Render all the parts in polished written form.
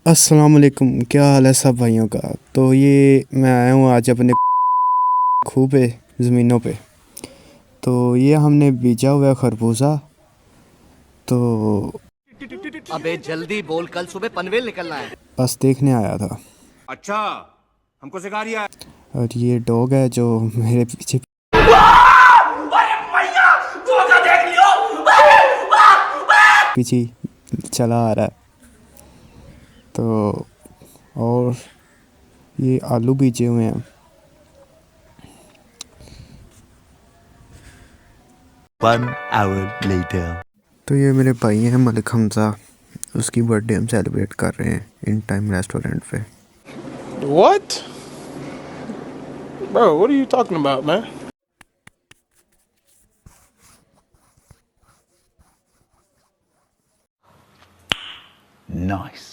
अस्सलाम वालेकुम, क्या हाल है सब भाइयों का। तो ये मैं आया हूँ आज अपने खूह पे, ज़मीनों पे। तो ये हमने बीजा हुआ है खरबूजा। तो अबे जल्दी बोल, कल सुबह पनवेल निकलना है। बस देखने आया था। अच्छा, हमको सिखा रिया है। और ये डॉग है जो मेरे पीछे पीछे चला आ रहा है। तो और ये आलू बीजे हुए हैं। One hour later. तो ये मेरे भाई हैं मलिक हमज़ा, उसकी बर्थडे हम सेलिब्रेट कर रहे हैं इन टाइम रेस्टोरेंट पे। What? Bro, what are you talking about, man? Nice.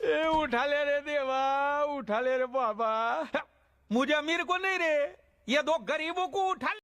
ए उठा ले रे देवा, उठा ले रे बाबा। मुझे अमीर को नहीं रे, ये दो गरीबों को उठा ले।